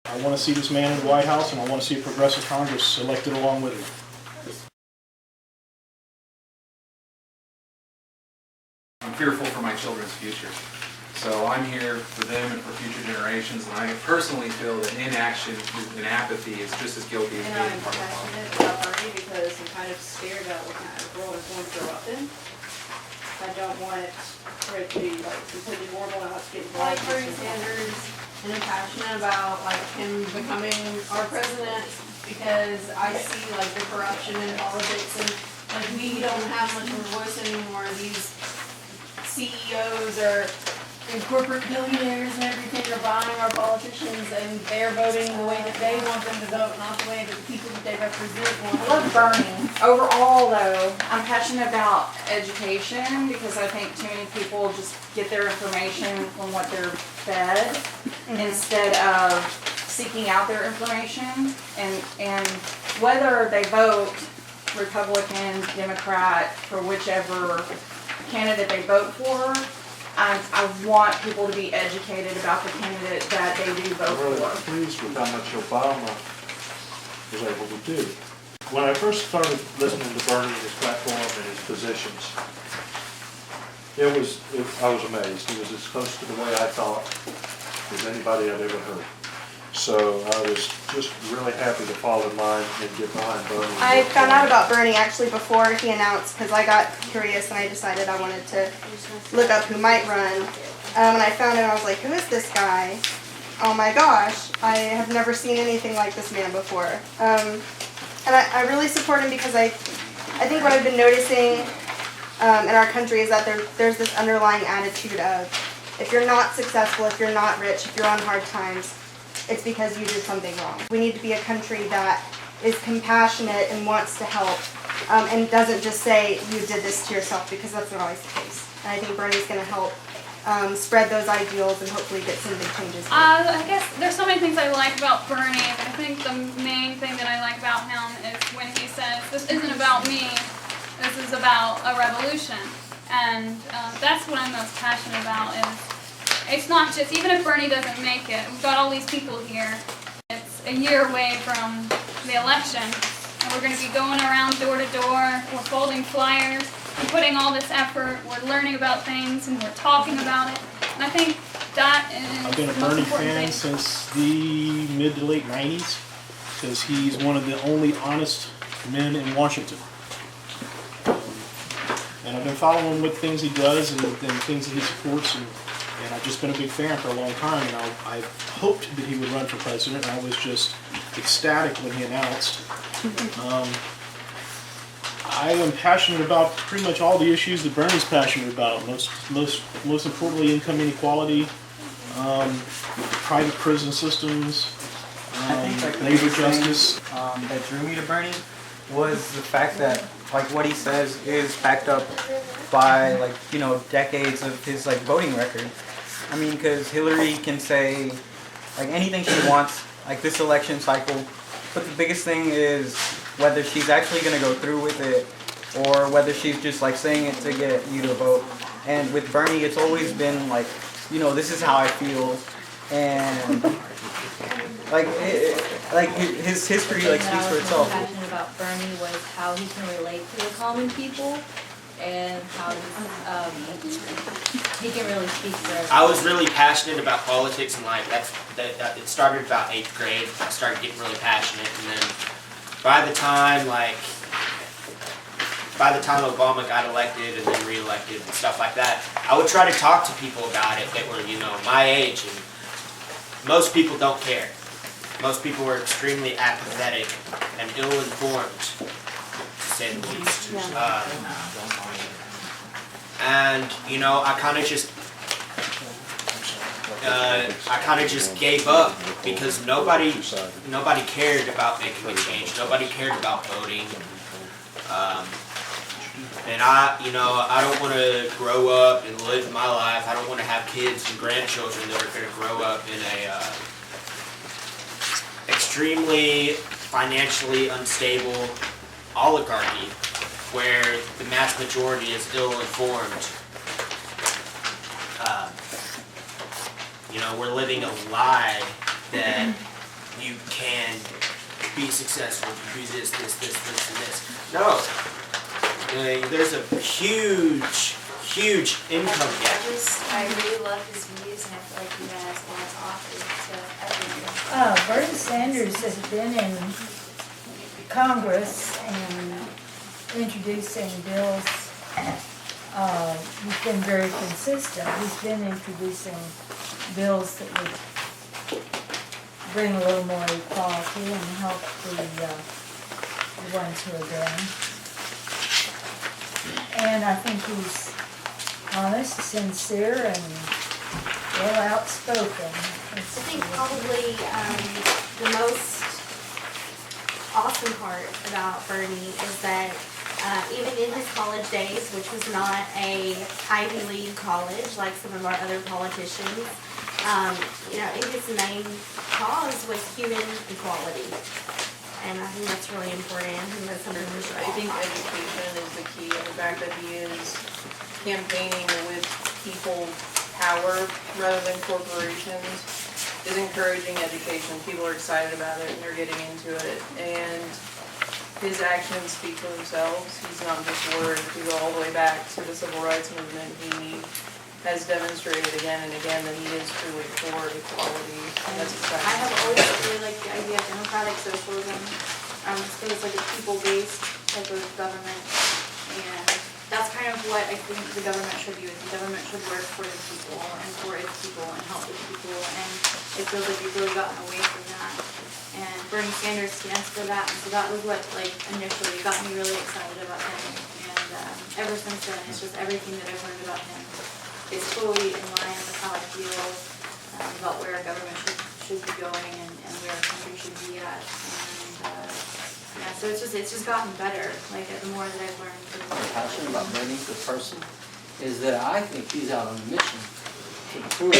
I want to see this man in the White House, and I want to see a progressive Congress elected along with him. I'm fearful for my children's future. So I'm here for them and for future generations, and I personally feel that inaction and apathy is just as guilty as And being I'm part of the passionate about Bernie because I'm kind of scared about what kind of world it's going to grow up in. I don't want it for it to be like completely horrible and us getting I like Bernie Sanders, and I'm passionate about like him becoming our president because I see like the corruption in politics, and like we don't have much of a voice anymore. These CEOs and corporate billionaires and everything are buying our politicians, and they're voting the way that they want them to vote, not the way that the people that they represent want. I love Bernie. Overall, though, I'm passionate about education because I think too many people just get their information from what they're fed instead of seeking out their information. And whether they vote Republican, Democrat, for whichever candidate they vote for, I want people to be educated about the candidate that they do vote I'm really for. pleased with how much Obama was able to do. When I first started listening to Bernie and his platform and his positions, I was amazed. He was as close to the way I thought as anybody I'd ever heard. So I was just really happy to fall in line and get behind Bernie. I found out about Bernie actually before he announced because I got curious and I decided I wanted to look up who might run. And I found it and I was like, who is this guy? Oh my gosh, I have never seen anything like this man before. And I really support him because I think what I've been noticing in our country is that there's this underlying attitude of if you're not successful, if you're not rich, if you're on hard times, it's because you did something wrong. We need to be a country that is compassionate and wants to help and doesn't just say you did this to yourself, because that's not always the case. And I think Bernie's going to help spread those ideals and hopefully get some big changes. I guess there's so many things I like about Bernie. I think the main thing that I like about him is when he says, this isn't about me, this is about a revolution. And that's what I'm most passionate about. It's not just, even if Bernie doesn't make it, we've got all these people here. It's a year away from the election, and we're going to be going around door to door, we're folding flyers, we're putting all this effort, we're learning about things, and we're talking about it. And I think that is I've been a the most Bernie important fan thing. since the mid to late 90s because he's one of the only honest men in Washington. And I've been following what things he does and things that he supports, and I've just been a big fan for a long time, and I hoped that he would run for president, and I was just ecstatic when he announced. I am passionate about pretty much all the issues that Bernie's passionate about. Most importantly, income inequality, private prison systems, I think like labor justice. that drew me to Bernie was the fact that like what he says is backed up by like decades of his like voting record. I mean, because Hillary can say like anything she wants like this election cycle, but the biggest thing is whether she's actually going to go through with it or whether she's just like saying it to get you to vote. And with Bernie, it's always been like, this is how I feel, and like his history like speaks for itself. What I was most passionate about Bernie was how he can relate to the common people and how he can really speak for everyone. I was really passionate about politics, and like it started about 8th grade. I started getting really passionate, and then by the time Obama got elected and then re-elected and stuff like that, I would try to talk to people about it that were my age, and most people don't care. Most people were extremely apathetic and ill-informed, to say the least. And I kind of just gave up because nobody cared about making a change. Nobody cared about voting. And I don't want to grow up and live my life. I don't want to have kids and grandchildren that are going to grow up in a extremely financially unstable oligarchy where the mass majority is ill-informed. We're living a lie that you can be successful, you do this, and this. No. There's a huge income gap. I really love his views and I feel like he has a lot to offer to everyone. Bernie Sanders has been in Congress and introducing bills. He's been very consistent. He's been introducing bills that would bring a little more equality and help the ones who are down. And I think he's honest, sincere, and well outspoken. I think probably the most awesome part about Bernie is that even in his college days, which was not a Ivy League college like some of our other politicians, his main cause was human equality. And I think that's really important. I think that's something we should I all think follow. education is the key, and the fact that he is campaigning with people power rather than corporations is encouraging education. People are excited about it and they're getting into it, and his actions speak for themselves. He's not just words. If you go all the way back to the civil rights movement, he has demonstrated again and again that he is truly for equality, and that's exciting. I have always really liked the idea of democratic socialism. So it's like a people-based type of government, and that's kind of what I think the government should do. Is the government should work for the people and for its people and help its people, and it feels like we've really gotten away from that. And Bernie Sanders stands for that, and so that was what initially got me really excited about him. And ever since then, it's just everything that I've learned about him is totally in line with how I feel about where our government should be going and where our country should be at. And so it's just gotten better. The more that I've learned, the more. I'm passionate about Bernie, the person, is that I think he's out on a mission to prove